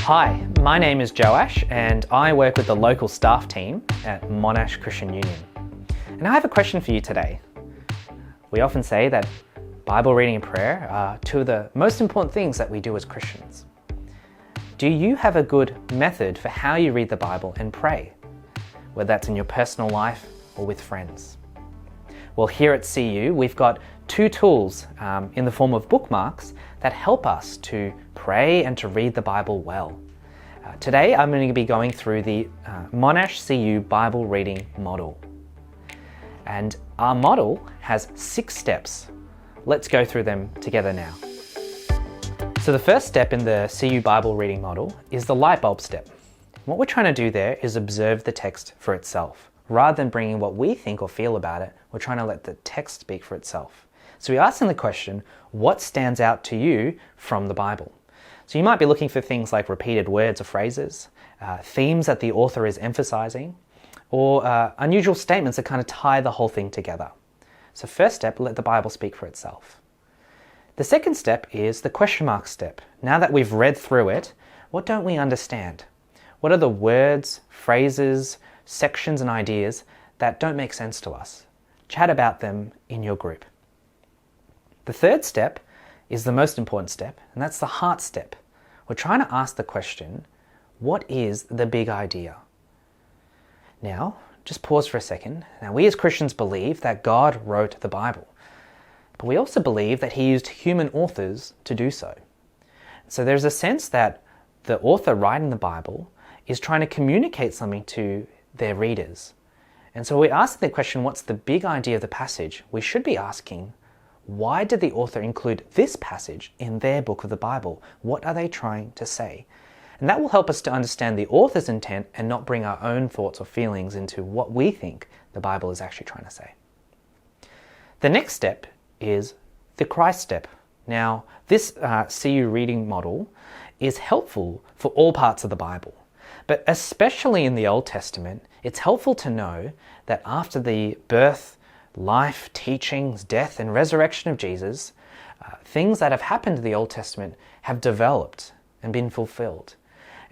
Hi, my name is Joash and I work with the local staff team at Monash Christian Union. And I have a question for you today. We often say that Bible reading and prayer are two of the most important things that we do as Christians. Do you have a good method for how you read the Bible and pray, whether that's in your personal life or with friends? Well, here at CU, we've got two tools in the form of bookmarks that help us to pray and to read the Bible well. Today, I'm going to be going through the Monash CU Bible reading model. And our model has 6 steps. Let's go through them together now. So the first step in the CU Bible reading model is the light bulb step. What we're trying to do there is observe the text for itself. Rather than bringing what we think or feel about it, we're trying to let the text speak for itself. So we're asking the question, what stands out to you from the Bible? So you might be looking for things like repeated words or phrases, themes that the author is emphasizing, or unusual statements that kind of tie the whole thing together. So first step, let the Bible speak for itself. The second step is the question mark step. Now that we've read through it, what don't we understand? What are the words, phrases, sections and ideas that don't make sense to us? Chat about them in your group. The third step is the most important step, and that's the heart step. We're trying to ask the question, what is the big idea? Now, just pause for a second. Now, we as Christians believe that God wrote the Bible, but we also believe that he used human authors to do so. So there's a sense that the author writing the Bible is trying to communicate something to their readers. And so we're asking the question, what's the big idea of the passage? We should be asking, why did the author include this passage in their book of the Bible? What are they trying to say? And that will help us to understand the author's intent and not bring our own thoughts or feelings into what we think the Bible is actually trying to say. The next step is the Christ step. Now, this CU reading model is helpful for all parts of the Bible, but especially in the Old Testament, it's helpful to know that after the birth, life, teachings, death, and resurrection of Jesus, things that have happened in the Old Testament have developed and been fulfilled.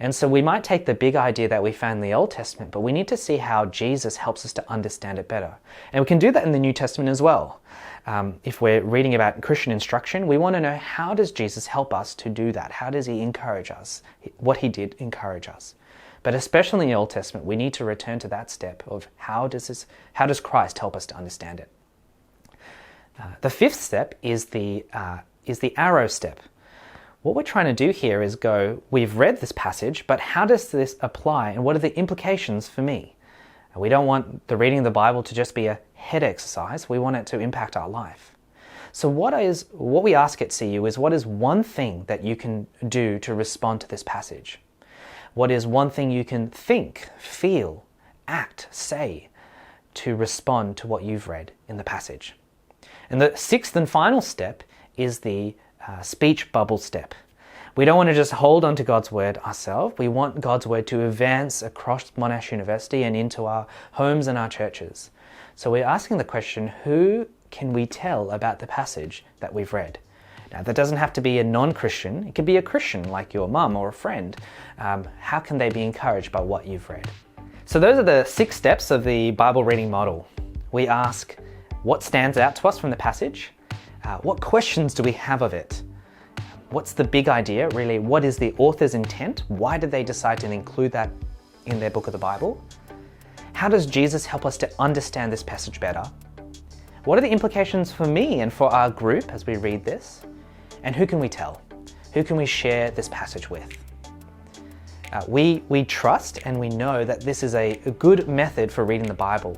And so we might take the big idea that we found in the Old Testament, but we need to see how Jesus helps us to understand it better. And we can do that in the New Testament as well. If we're reading about Christian instruction, we want to know, how does Jesus help us to do that? How does he encourage us? What he did encourage us. But especially in the Old Testament, we need to return to that step of how does Christ help us to understand it? The fifth step is the arrow step. What we're trying to do here is go, we've read this passage, but how does this apply and what are the implications for me? We don't want the reading of the Bible to just be a head exercise. We want it to impact our life. So what we ask at CU is, what is one thing that you can do to respond to this passage? What is one thing you can think, feel, act, say to respond to what you've read in the passage? And the sixth and final step is the speech bubble step. We don't want to just hold on to God's word ourselves. We want God's word to advance across Monash University and into our homes and our churches. So we're asking the question, who can we tell about the passage that we've read? Now, that doesn't have to be a non-Christian. It could be a Christian like your mum or a friend. How can they be encouraged by what you've read? So those are the 6 steps of the Bible reading model. We ask, what stands out to us from the passage? What questions do we have of it? What's the big idea? Really, what is the author's intent? Why did they decide to include that in their book of the Bible? How does Jesus help us to understand this passage better? What are the implications for me and for our group as we read this? And who can we tell? Who can we share this passage with? We trust and we know that this is a good method for reading the Bible.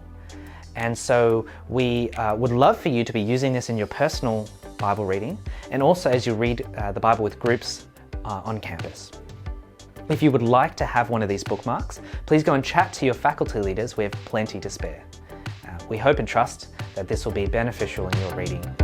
And so we would love for you to be using this in your personal Bible reading and also as you read the Bible with groups on campus. If you would like to have one of these bookmarks, please go and chat to your faculty leaders. We have plenty to spare. We hope and trust that this will be beneficial in your reading.